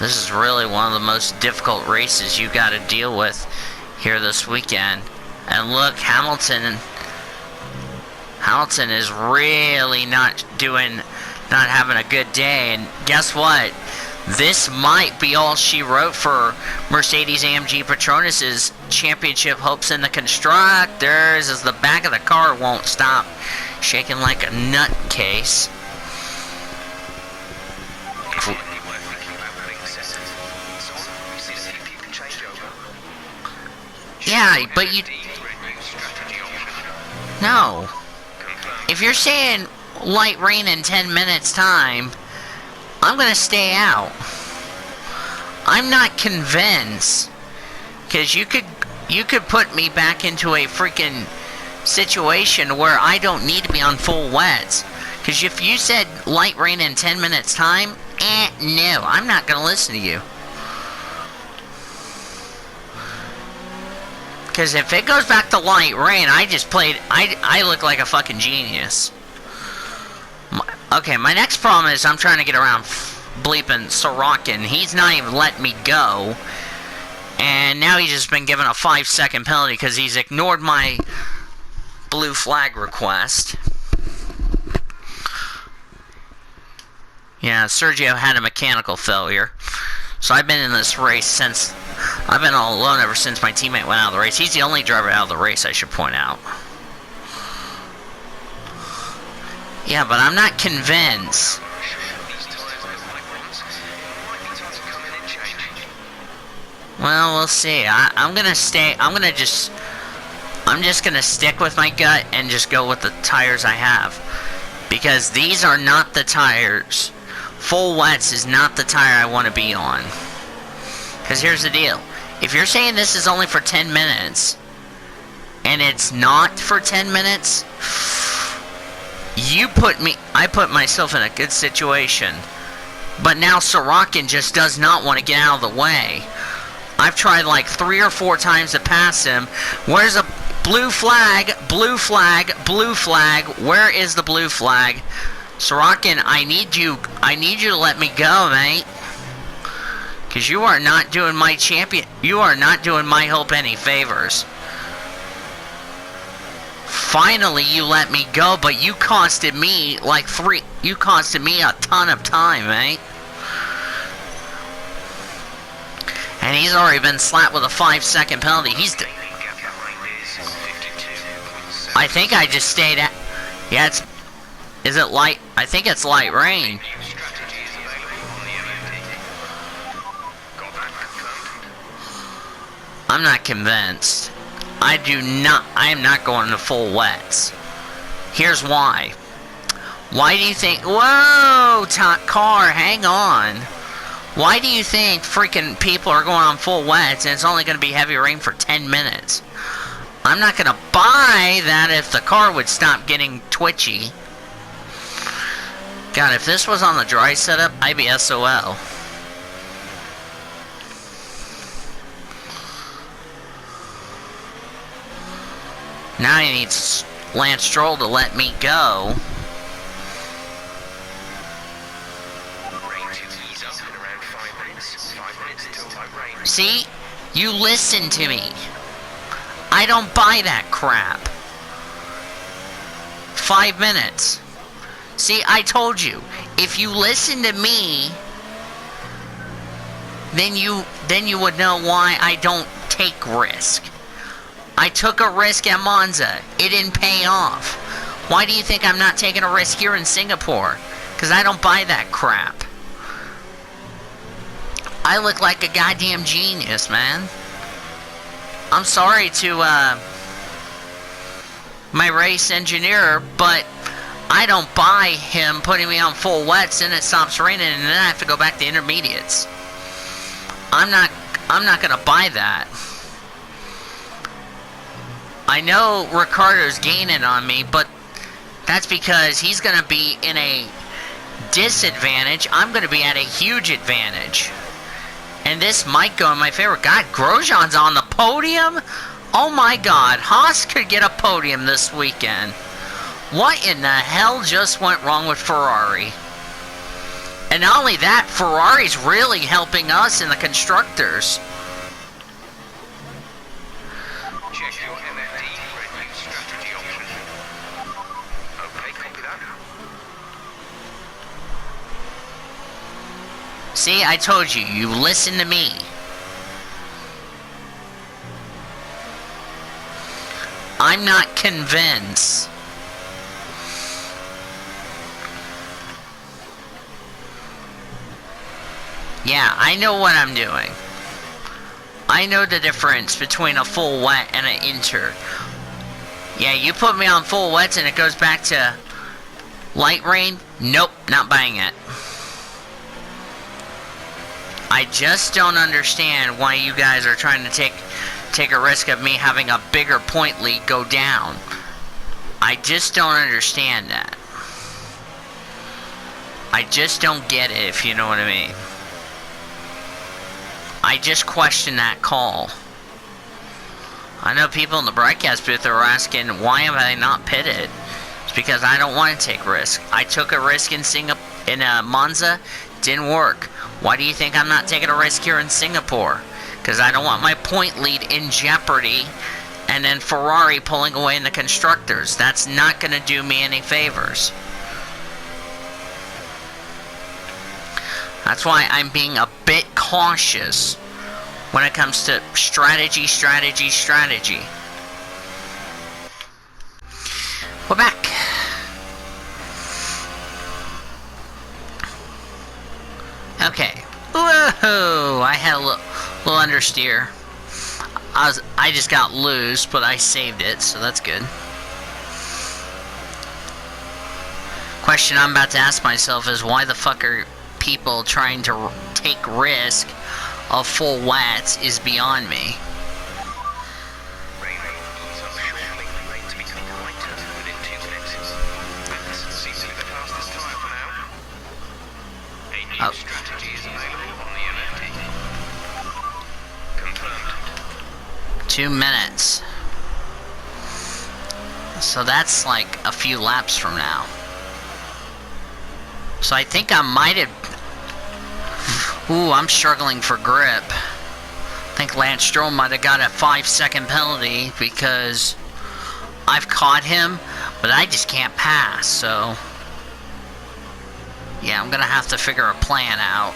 This is really one of the most difficult races you got to deal with here this weekend. And look, Hamilton is really not having a good day. And guess what? This might be all she wrote for Mercedes-AMG Petronas' championship hopes in the constructors, as the back of the car won't stop shaking like a nutcase. Yeah, but you... No. If you're saying light rain in 10 minutes time, I'm gonna stay out. I'm not convinced, because you could put me back into a freaking situation where I don't need to be on full wets. Because if you said light rain in 10 minutes time, no, I'm not gonna listen to you. Because if it goes back to light rain, I look like a fucking genius. Okay, my next problem is I'm trying to get around bleeping Sorokin. He's not even letting me go. And now he's just been given a 5-second penalty because he's ignored my blue flag request. Yeah, Sergio had a mechanical failure. So I've been in this race since... I've been all alone ever since my teammate went out of the race. He's the only driver out of the race, I should point out. Yeah, but I'm not convinced. Well, we'll see. I'm just gonna stick with my gut and just go with the tires I have. Because these are not the tires. Full wets is not the tire I want to be on. Because here's the deal. If you're saying this is only for 10 minutes, and it's not for 10 minutes, I put myself in a good situation. But now Sorokin just does not want to get out of the way. I've tried like 3 or 4 times to pass him. Where's a blue flag? Blue flag, blue flag. Where is the blue flag? Sorokin, I need you to let me go, mate. Because you are not doing my you are not doing my hope any favors. Finally, you let me go, but you costed me you costed me a ton of time, mate. And he's already been slapped with a 5-second penalty. I think I just stayed at... Yeah, is it light? I think it's light rain. I'm not convinced. I am not going to full wets. Here's why. Why do you think... Whoa, car, hang on. Why do you think freaking people are going on full wets and it's only going to be heavy rain for 10 minutes? I'm not going to buy that if the car would stop getting twitchy. God, if this was on the dry setup, I'd be SOL. Now he needs Lance Stroll to let me go. See? You listen to me. I don't buy that crap. 5 minutes. See, I told you. If you listen to me, then you would know why I don't take risk. I took a risk at Monza. It didn't pay off. Why do you think I'm not taking a risk here in Singapore? Because I don't buy that crap. I look like a goddamn genius, man. I'm sorry to my race engineer, but I don't buy him putting me on full wets and it stops raining and then I have to go back to intermediates. I'm not gonna buy that. I know Ricciardo's gaining on me, but that's because he's gonna be in a disadvantage. I'm gonna be at a huge advantage. And this might go in my favor. God, Grosjean's on the podium? Oh my God, Haas could get a podium this weekend. What in the hell just went wrong with Ferrari? And not only that, Ferrari's really helping us in the constructors. Check your MFD for a new strategy option. Okay, copy that. See, I told you, you listen to me. I'm not convinced. Yeah, I know what I'm doing. I know the difference between a full wet and an inter. Yeah, you put me on full wets and it goes back to light rain? Nope, not buying it. I just don't understand why you guys are trying to take a risk of me having a bigger point lead go down. I just don't understand that. I just don't get it, if you know what I mean. I just question that call. I know people in the broadcast booth are asking, why am I not pitted? It's because I don't want to take risk. I took a risk in Monza, didn't work. Why do you think I'm not taking a risk here in Singapore? Because I don't want my point lead in jeopardy and then Ferrari pulling away in the constructors. That's not going to do me any favors. That's why I'm being a bit cautious when it comes to strategy. We're back. Okay. Whoa! I had a little understeer. I just got loose, but I saved it, so that's good. Question I'm about to ask myself is, why the fuck are people trying to take risk of full wets is beyond me. Oh. Strategy is available on the MFD. Confirmed. 2 minutes. So that's like a few laps from now. So I think I might have... Ooh, I'm struggling for grip. I think Lance Stroll might have got a 5-second penalty because I've caught him, but I just can't pass, so... Yeah, I'm gonna have to figure a plan out.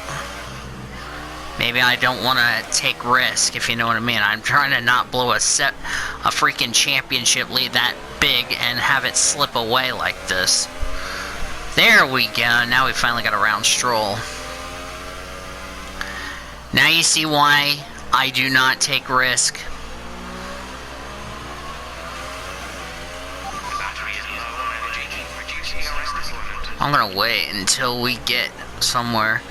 Maybe I don't want to take risk, if you know what I mean. I'm trying to not blow a freaking championship lead that big and have it slip away like this. There we go. Now we finally got around Stroll. Now you see why I do not take risk. I'm gonna wait until we get somewhere.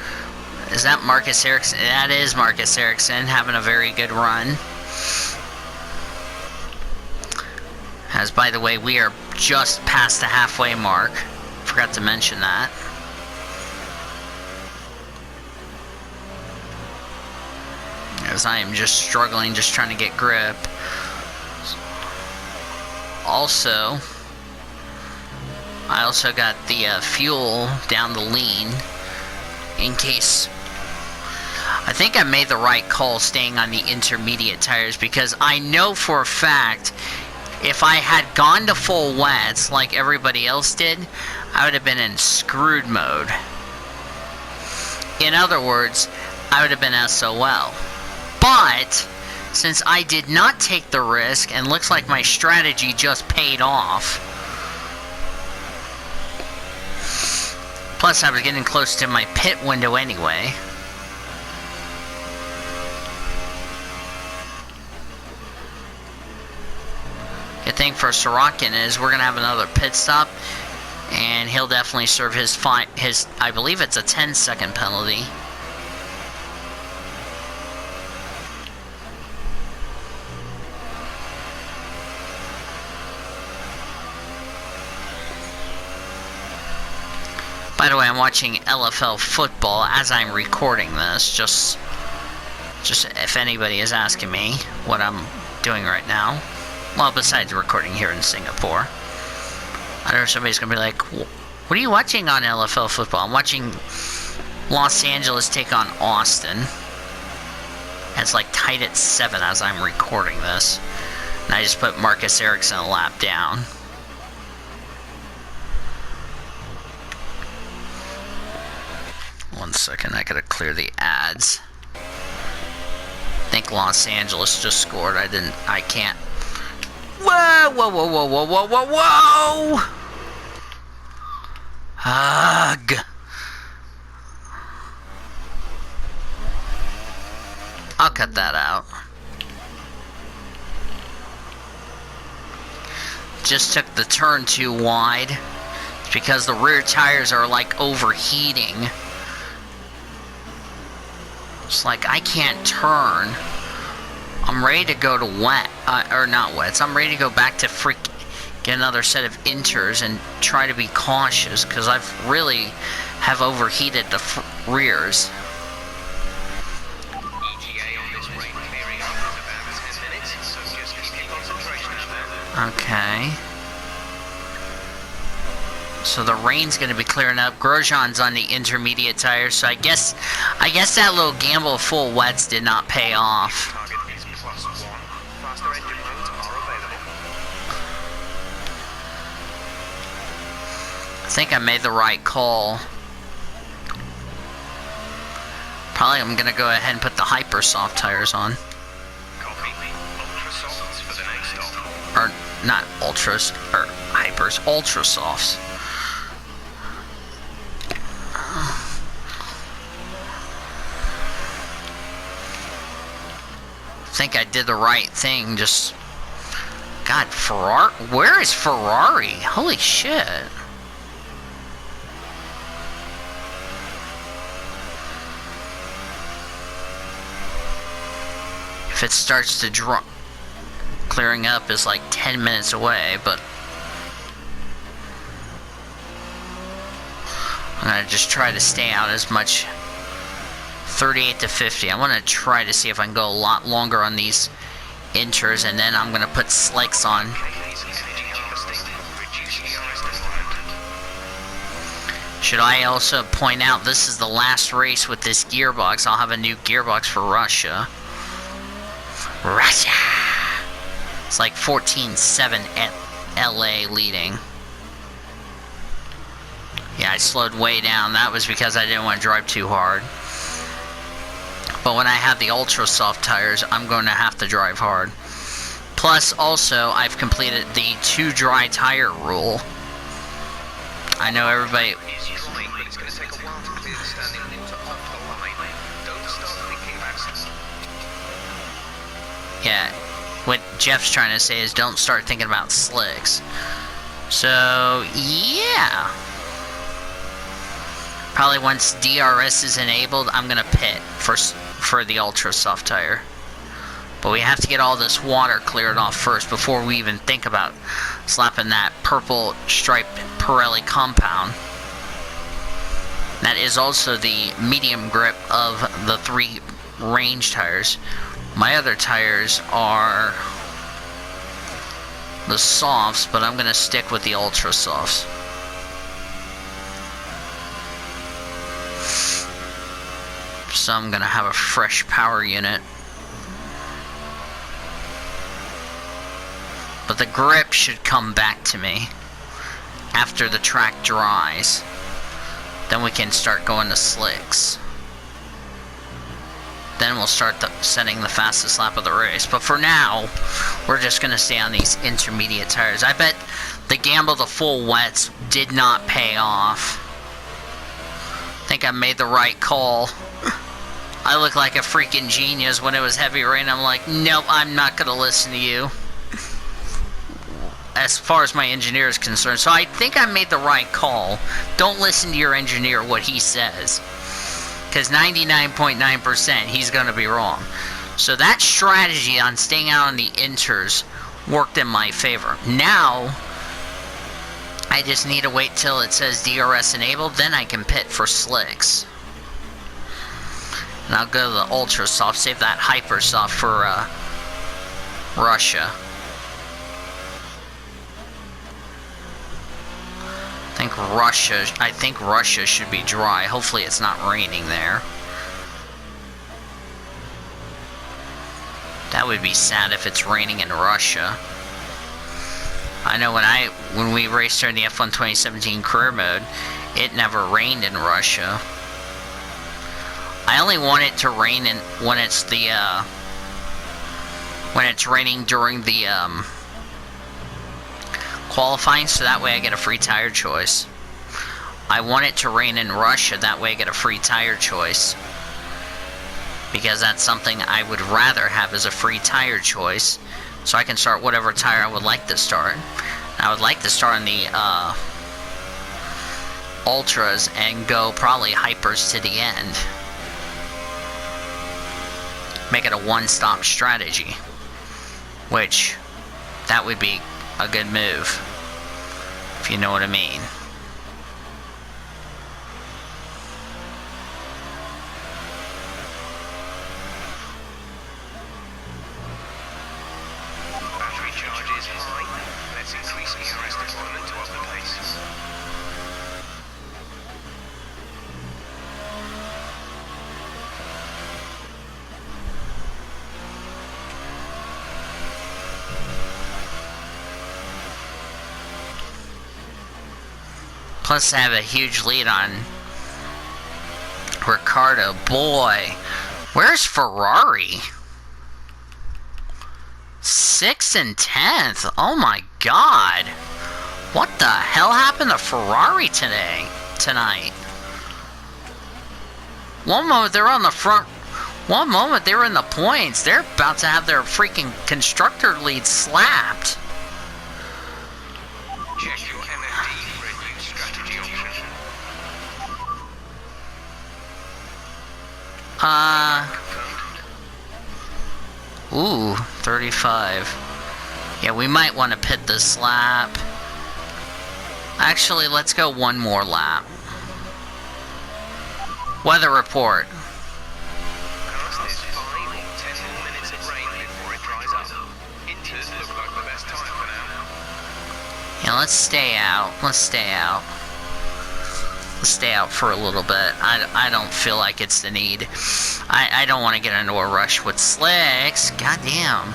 Is that Marcus Ericsson? That is Marcus Ericsson having a very good run. As by the way, we are just past the halfway mark. Forgot to mention that. As I am just struggling, just trying to get grip. Also, I also got the fuel down the lean in case. I think I made the right call staying on the intermediate tires because I know for a fact if I had gone to full wets like everybody else did, I would have been in screwed mode. In other words, I would have been SOL. But since I did not take the risk and looks like my strategy just paid off. Plus I was getting close to my pit window anyway. Good thing for Sorokin is we're going to have another pit stop. And he'll definitely serve his I believe it's a 10-second penalty. By the way, I'm watching LFL football as I'm recording this, just if anybody is asking me what I'm doing right now. Well, besides recording here in Singapore. I know somebody's going to be like, what are you watching on LFL football? I'm watching Los Angeles take on Austin. It's like tied at 7 as I'm recording this. And I just put Marcus Ericsson a lap down. One second, I gotta clear the ads. I think Los Angeles just scored. I can't. Whoa, whoa, whoa, whoa, whoa, whoa, whoa, whoa! Ugh. I'll cut that out. Just took the turn too wide. It's because the rear tires are like overheating. It's like I can't turn. I'm ready to go to wet, or not wets. I'm ready to go back to get another set of inters and try to be cautious because I've really have overheated the rears. Okay. So the rain's going to be clearing up. Grosjean's on the intermediate tires, so I guess that little gamble of full wets did not pay off. I think I made the right call. Probably I'm going to go ahead and put the hyper soft tires on. Or not ultras, or hypers, ultra softs. I think I did the right thing, just... God, Ferrari? Where is Ferrari? Holy shit. If it starts to drop... Clearing up is like 10 minutes away, but... I'm gonna just try to stay out as much... 38 to 50. I want to try to see if I can go a lot longer on these inters, and then I'm going to put slicks on. Should I also point out this is the last race with this gearbox. I'll have a new gearbox for Russia. Russia! It's like 14-7 at LA leading. Yeah, I slowed way down. That was because I didn't want to drive too hard. But when I have the ultra soft tires, I'm going to have to drive hard. Plus, also, I've completed the 2 dry tire rule. I know everybody... Yeah, what Jeff's trying to say is don't start thinking about slicks. So, yeah. Probably once DRS is enabled, I'm going to pit for the ultra soft tire. But we have to get all this water cleared off first before we even think about slapping that purple striped Pirelli compound. That is also the medium grip of the 3 range tires. My other tires are the softs, but I'm going to stick with the ultra softs. So I'm going to have a fresh power unit. But the grip should come back to me after the track dries. Then we can start going to slicks. Then we'll start setting the fastest lap of the race. But for now, we're just going to stay on these intermediate tires. I bet the gamble the full wets did not pay off. I think I made the right call. I look like a freaking genius when it was heavy rain. I'm like, nope, I'm not going to listen to you. As far as my engineer is concerned. So I think I made the right call. Don't listen to your engineer, what he says. Because 99.9% he's going to be wrong. So that strategy on staying out on the inters worked in my favor. Now, I just need to wait till it says DRS enabled. Then I can pit for slicks. And I'll go to the ultra soft. Save that hyper soft for Russia. I think Russia should be dry. Hopefully it's not raining there. That would be sad if it's raining in Russia. I know when we raced during the F1 2017 career mode, it never rained in Russia. I only want it to rain when it's raining during the qualifying, so that way I get a free tire choice. I want it to rain in Russia, that way I get a free tire choice. Because that's something I would rather have as a free tire choice, so I can start whatever tire I would like to start. I would like to start on the Ultras and go probably Hypers to the end. Make it a one-stop strategy, which that would be a good move, if you know what I mean. Battery charge is high. Let's increase ERS deployment to up the pace. Plus, I have a huge lead on Ricardo. Boy, where's Ferrari? 6th and 10th. Oh my god. What the hell happened to Ferrari tonight? One moment they're on the front. One moment they were in the points. They're about to have their freaking constructor lead slapped. Check your MFD for a new strategy option. Ooh, 35. Yeah, we might want to pit this lap. Actually, let's go one more lap. Weather report. Cast is 5 or 10 more minutes of rain before it dries up. Inters look like the best time for now. Yeah, let's stay out. Let's stay out. Let's stay out for a little bit. I don't feel like it's the need. I don't want to get into a rush with slicks. Goddamn.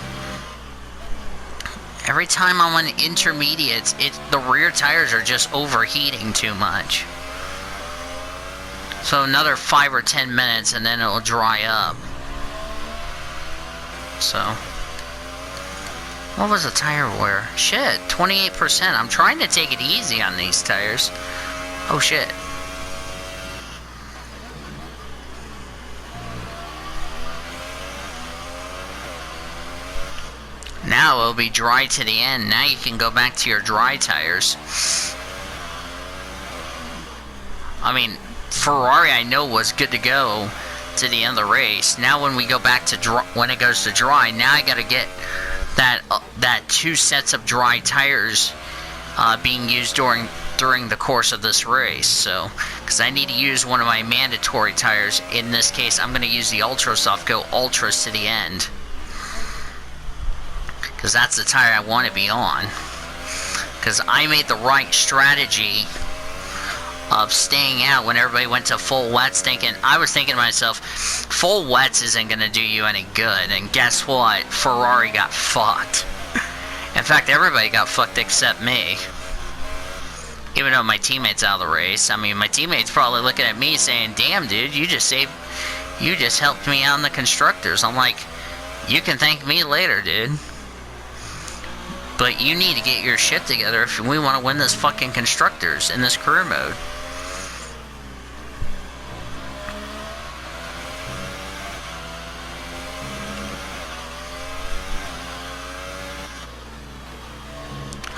Every time I'm on intermediates, the rear tires are just overheating too much. So another 5 or 10 minutes and then it'll dry up. So. What was the tire wear? Shit, 28%. I'm trying to take it easy on these tires. Oh shit. Now it'll be dry to the end. Now you can go back to your dry tires. I mean, Ferrari I know was good to go to the end of the race. Now when we go back to when it goes to dry, now I gotta get that 2 sets of dry tires being used during the course of this race. So, because I need to use one of my mandatory tires. In this case, I'm going to use the Ultra Soft Go Ultras to the end, because that's the tire I want to be on. Because I made the right strategy of staying out when everybody went to full wets. I was thinking to myself, full wets isn't going to do you any good. And guess what? Ferrari got fucked. In fact, everybody got fucked except me. Even though my teammate's out of the race. I mean, my teammate's probably looking at me saying, damn, dude, you just helped me out in the constructors. I'm like, you can thank me later, dude. But you need to get your shit together if we want to win this fucking constructors in this career mode.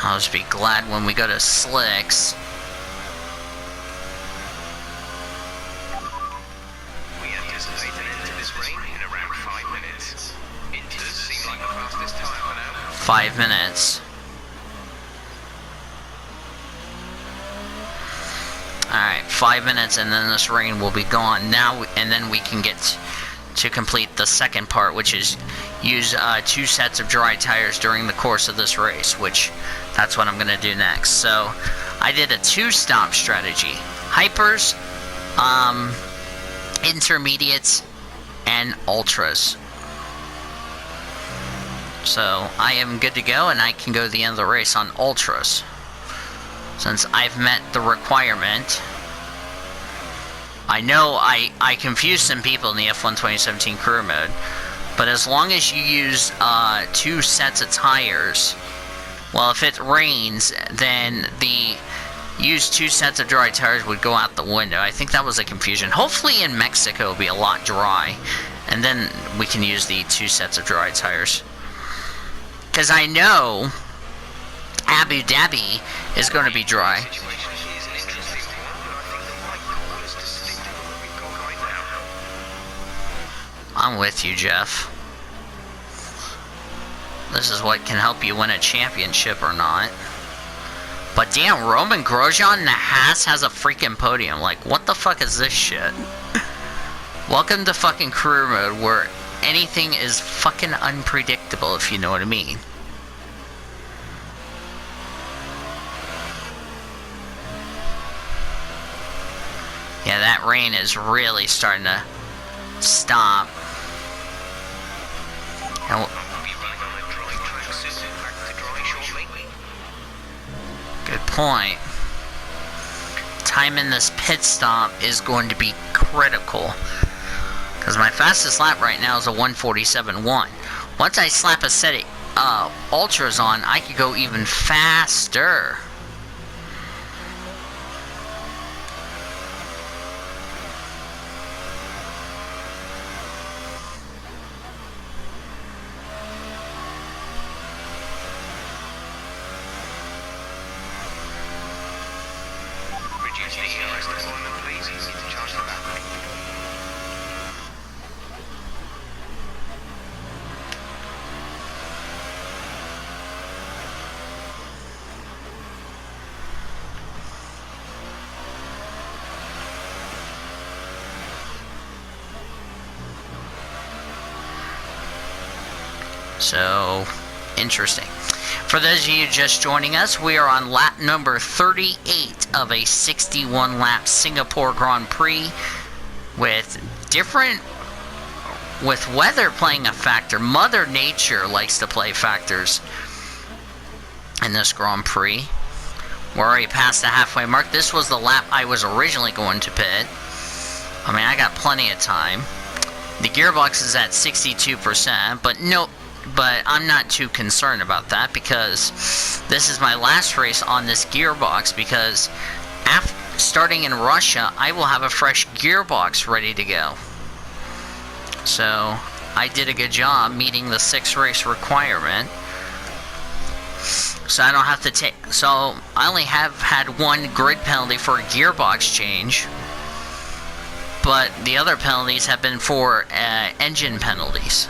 I'll just be glad when we go to slicks. We anticipate an end to this rain in around 5 minutes. Inters seem like the fastest time for now. 5 minutes. Alright, 5 minutes and then this rain will be gone. Now, and then we can get to complete the second part, which is use 2 sets of dry tires during the course of this race, which that's what I'm going to do next. So I did a 2-stop strategy. Hypers, intermediates, and ultras. So I am good to go, and I can go to the end of the race on ultras. Since I've met the requirement. I know I confused some people in the F1 2017 career mode, but as long as you use 2 sets of tires, well, if it rains, then the use 2 sets of dry tires would go out the window. I think that was a confusion. Hopefully in Mexico it'll be a lot dry, and then we can use the 2 sets of dry tires. Because I know Abu Dhabi is going to be dry. Situation is an interesting one, but I think the right call is to stick to what we've got right now. I'm with you, Jeff. This is what can help you win a championship or not. But damn, Roman Grosjean in the Haas has a freaking podium. Like, what the fuck is this shit? Welcome to fucking career mode where anything is fucking unpredictable, if you know what I mean. Yeah, that rain is really starting to stop. And We'll be running on a dry track soon, back to dry shortly. good point. Timing this pit stop is going to be critical. Because my fastest lap right now is a 1:47.1. Once I slap a set of ultras on, I could go even faster. Reduce the ERS deployment, please. You need to charge the battery. So, interesting. For those of you just joining us, we are on lap number 38 of a 61-lap Singapore Grand Prix with weather playing a factor. Mother Nature likes to play factors in this Grand Prix. We're already past the halfway mark. This was the lap I was originally going to pit. I mean, I got plenty of time. The gearbox is at 62%, but I'm not too concerned about that because this is my last race on this gearbox because starting in Russia, I will have a fresh gearbox ready to go. So, I did a good job meeting the 6 race requirement. So I don't have to so I only have had 1 grid penalty for a gearbox change. But the other penalties have been for engine penalties.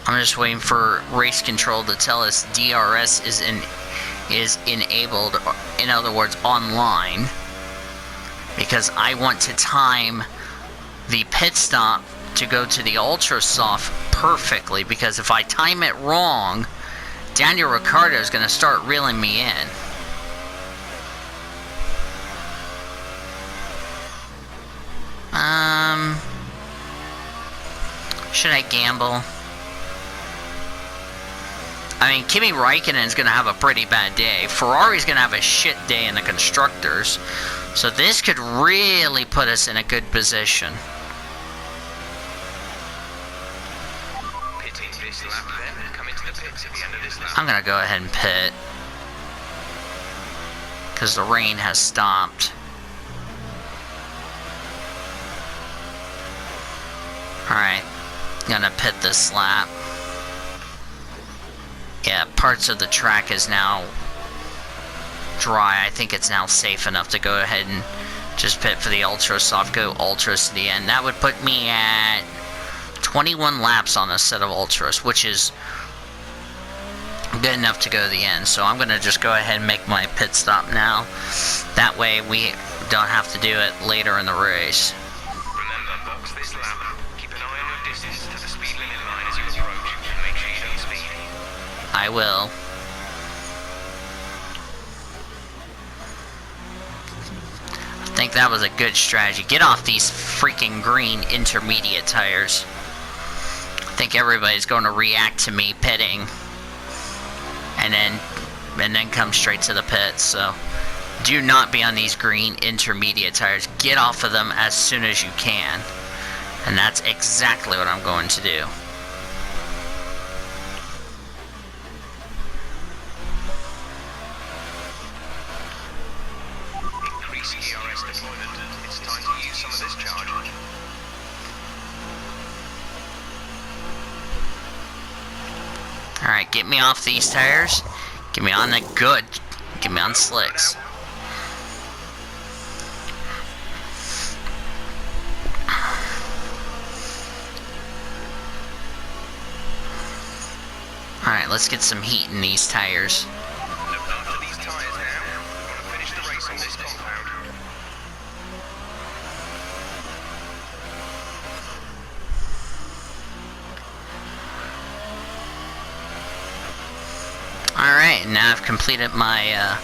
I'm just waiting for race control to tell us DRS is enabled, in other words, online, because I want to time the pit stop to go to the ultra soft perfectly, because if I time it wrong, Daniel Ricciardo is going to start reeling me in. Should I gamble? I mean, Kimi Räikkönen is going to have a pretty bad day. Ferrari's going to have a shit day in the constructors. So this could really put us in a good position. Pitting this lap then. Come into the pits at the end of this lap. I'm going to go ahead and pit. Because the rain has stopped. Alright. I'm going to pit this lap. Yeah, parts of the track is now dry. I think it's now safe enough to go ahead and just pit for the ultra soft, go ultras to the end. That would put me at 21 laps on a set of ultras, which is good enough to go to the end. So I'm going to just go ahead and make my pit stop now. That way we don't have to do it later in the race. Remember, box this lap. Keep an eye on your distance to the speed limit line as you approach. I will. I think that was a good strategy. Get off these freaking green intermediate tires. I think everybody's going to react to me pitting. And then come straight to the pits, so do not be on these green intermediate tires. Get off of them as soon as you can. And that's exactly what I'm going to do. Increase ERS deployment. It's time to use some of this charge. Alright, get me off these tires. Get me on the good. Get me on slicks. Alright, let's get some heat in these tires. Look after these tires now. We want to finish the race on this compound. Alright, now I've completed my,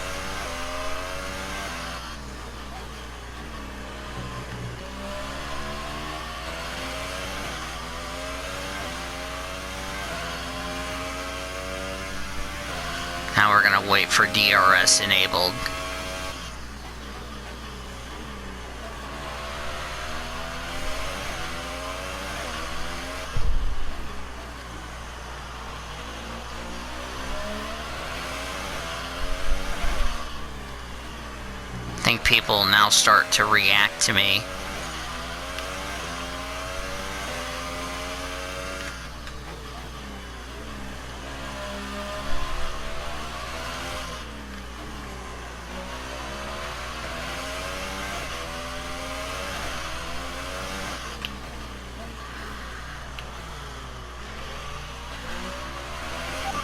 now we're gonna wait for DRS enabled. I think people now start to react to me.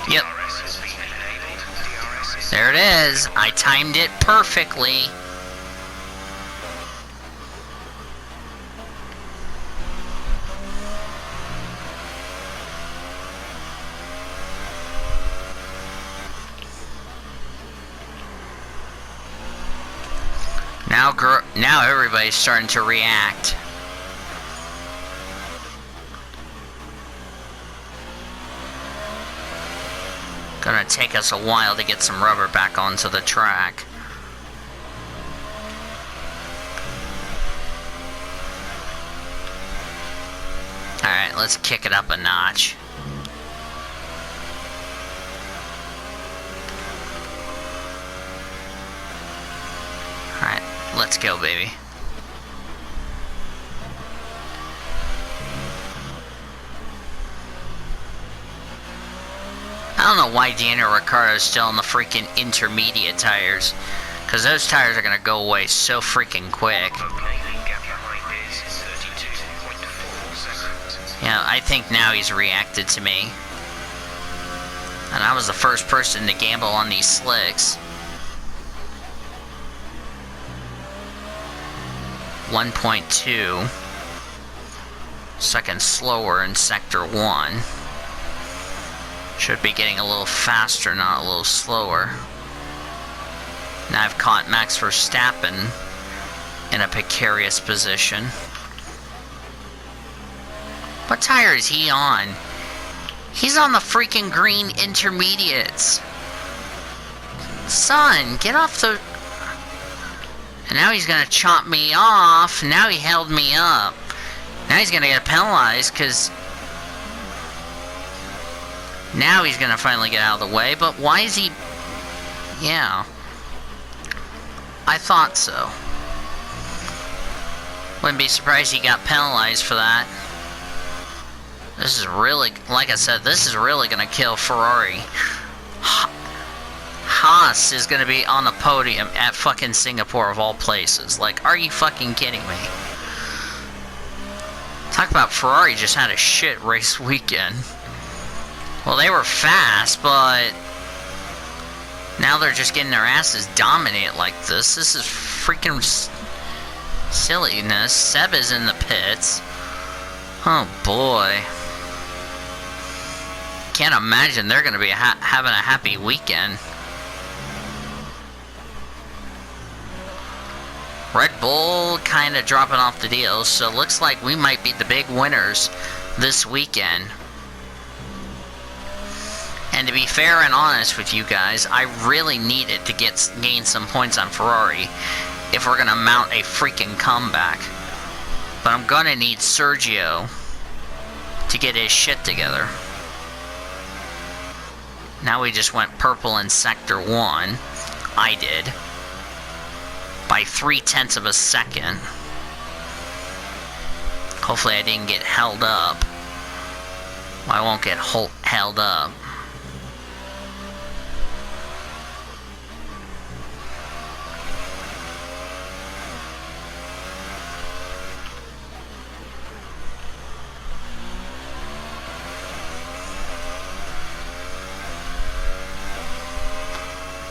Yep. DRS has been enabled. DRS is There it is. I timed it perfectly. Now everybody's starting to react. Gonna take us a while to get some rubber back onto the track. Alright, let's kick it up a notch. Alright, let's go, baby. I don't know why Daniel Ricciardo's still on the freaking intermediate tires. Because those tires are going to go away so freaking quick. okay. The gap behind is 32.4 seconds. Yeah, I think now he's reacted to me. And I was the first person to gamble on these slicks. 1.2 seconds slower in Sector 1. Should be getting a little faster, not a little slower. Now I've caught Max Verstappen in a precarious position. What tire is he on? He's on the freaking green intermediates. Son, get off the... And now he's gonna chop me off. Now he held me up. Now he's gonna get penalized because... Now he's gonna finally get out of the way, but why is he... Yeah. I thought so. Wouldn't be surprised he got penalized for that. This is really, like I said, this is really gonna kill Ferrari. Haas is gonna be on the podium at fucking Singapore of all places. Like, are you fucking kidding me? Talk about Ferrari just had a shit race weekend. Well, they were fast, but now they're just getting their asses dominated like this. This is freaking silliness. Seb is in the pits. Oh boy. can't imagine they're going to be having a happy weekend. Red Bull kind of dropping off the deal, so it looks like we might be the big winners this weekend. And to be fair and honest with you guys, I really needed to gain some points on Ferrari if we're going to mount a freaking comeback. But I'm going to need Sergio to get his shit together. Now we just went purple in Sector 1. I did. By 0.3 of a second. Hopefully I didn't get held up. I won't get held up.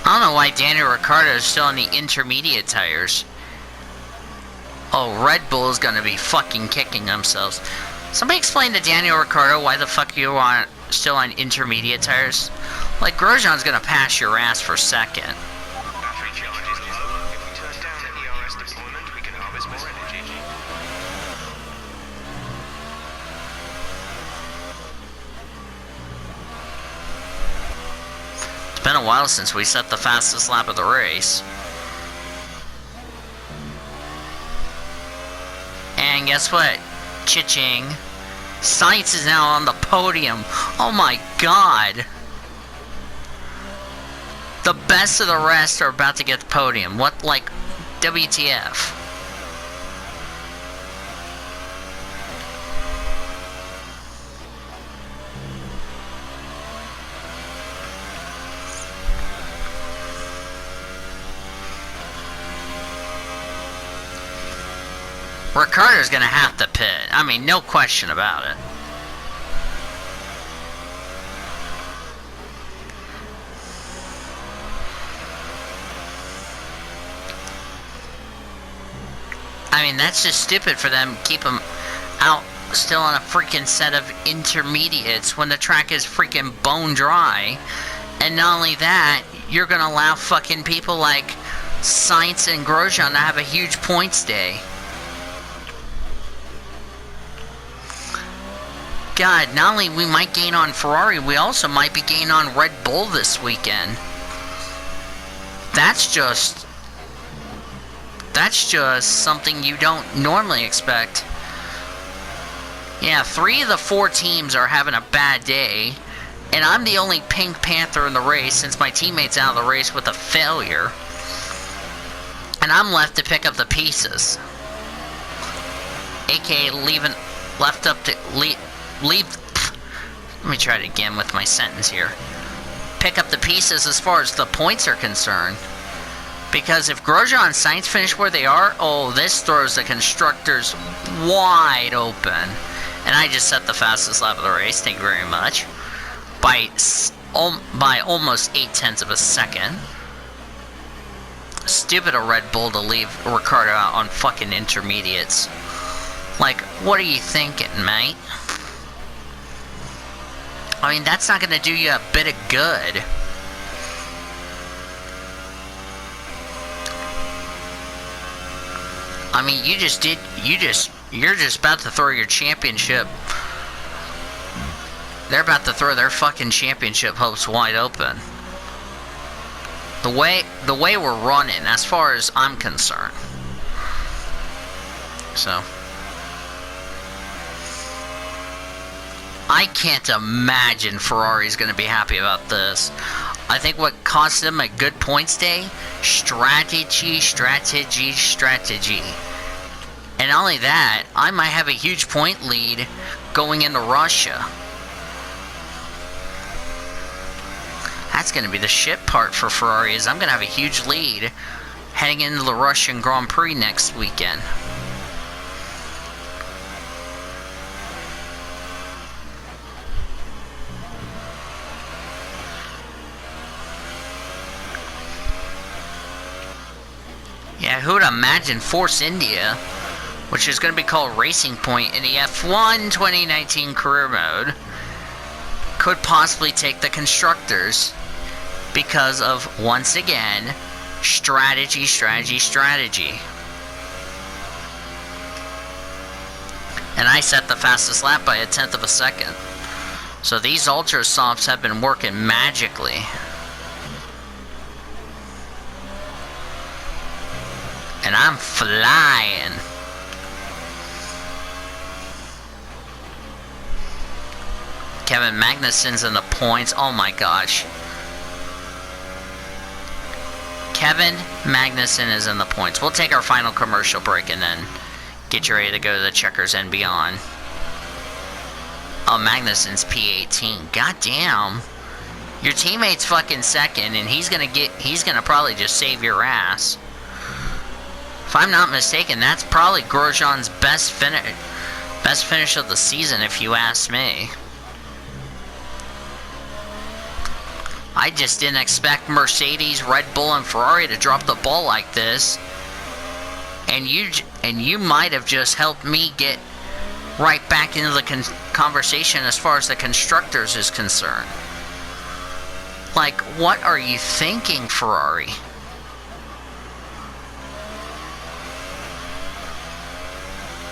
I don't know why Daniel Ricciardo is still on the intermediate tires. Oh, Red Bull is gonna be fucking kicking themselves. Somebody explain to Daniel Ricciardo why the fuck you are still on intermediate tires? Like, Grosjean's gonna pass your ass for second. Battery charge is low. If we turn down the ERS deployment, we can harvest more energy. It's been a while since we set the fastest lap of the race. And guess what? Cha-ching. Sainz is now on the podium. Oh my god. The best of the rest are about to get the podium. What, like, WTF? Ricciardo's gonna have to pit. I mean, no question about it. I mean, that's just stupid for them. Keep them out still on a freaking set of intermediates when the track is freaking bone dry. And not only that, you're gonna allow fucking people like Sainz and Grosjean to have a huge points day. God, not only we might gain on Ferrari, we also might be gaining on Red Bull this weekend. That's just something you don't normally expect. Yeah, 3 of the 4 teams are having a bad day, and I'm the only Pink Panther in the race since my teammate's out of the race with a failure. And I'm left to pick up the pieces. AKA let me try it again with my sentence here. Pick up the pieces as far as the points are concerned. Because if Grosjean and Sainz finish where they are, oh, this throws the constructors wide open. And I just set the fastest lap of the race, thank you very much. By almost 0.8 of a second. Stupid of Red Bull to leave Ricciardo out on fucking intermediates. Like, what are you thinking, mate? I mean, that's not gonna do you a bit of good. I mean, you're just about to throw your championship. They're about to throw their fucking championship hopes wide open. The way we're running, as far as I'm concerned. So I can't imagine Ferrari's going to be happy about this. I think what cost them a good points day? Strategy. And not only that, I might have a huge point lead going into Russia. That's going to be the shit part for Ferrari, is I'm going to have a huge lead heading into the Russian Grand Prix next weekend. Yeah, who would imagine Force India, which is going to be called Racing Point in the F1 2019 career mode, could possibly take the constructors because of, once again, strategy. And I set the fastest lap by 1/10 of a second. So these ultra softs have been working magically. And I'm flying. Kevin Magnussen's in the points. Oh my gosh. Kevin Magnussen is in the points. We'll take our final commercial break and then get you ready to go to the checkers and beyond. Oh, Magnussen's P18. Goddamn. Your teammate's fucking second, and he's gonna probably just save your ass. If I'm not mistaken, that's probably Grosjean's best finish of the season, if you ask me. I just didn't expect Mercedes, Red Bull, and Ferrari to drop the ball like this. And you might have just helped me get right back into the conversation as far as the constructors is concerned. Like, what are you thinking, Ferrari?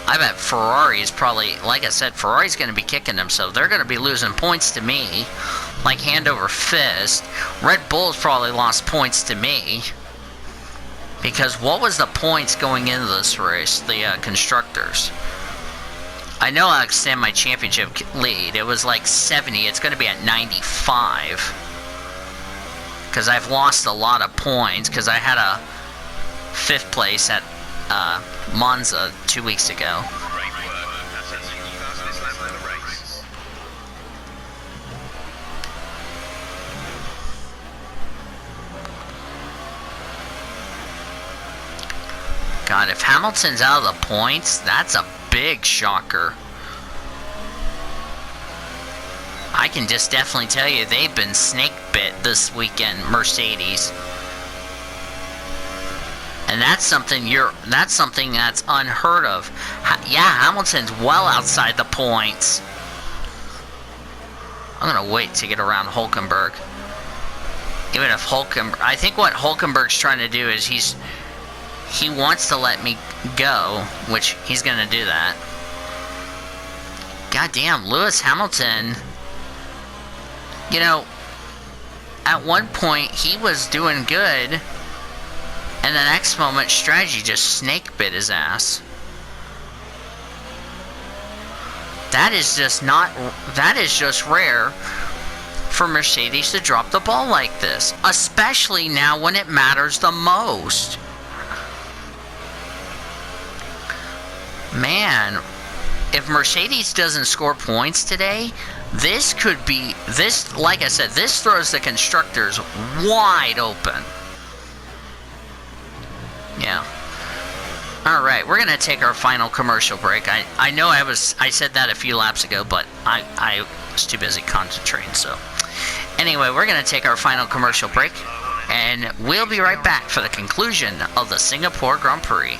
I bet Ferrari is probably, like I said, Ferrari's going to be kicking themselves. They're going to be losing points to me, like hand over fist. Red Bull's probably lost points to me. Because what was the points going into this race, the constructors? I know I'll extend my championship lead. It was like 70. It's going to be at 95. Because I've lost a lot of points. Because I had a 5th place at Monza 2 weeks ago. Great work. That's the fastest lap of the race. God, if Hamilton's out of the points, that's a big shocker. I can just definitely tell you they've been snake bit this weekend, Mercedes. And that's something that's unheard of. Yeah, Hamilton's well outside the points. I'm gonna wait to get around Hülkenberg. Even if I think what Hülkenberg's trying to do is he wants to let me go, which he's gonna do that. Goddamn, Lewis Hamilton. You know, at one point he was doing good. And the next moment, strategy just snake bit his ass. That is just rare for Mercedes to drop the ball like this. Especially now when it matters the most. Man, if Mercedes doesn't score points today, like I said, this throws the constructors wide open. Yeah. Alright, we're gonna take our final commercial break. I know I said that a few laps ago, but I was too busy concentrating, so. Anyway, we're gonna take our final commercial break, and we'll be right back for the conclusion of the Singapore Grand Prix.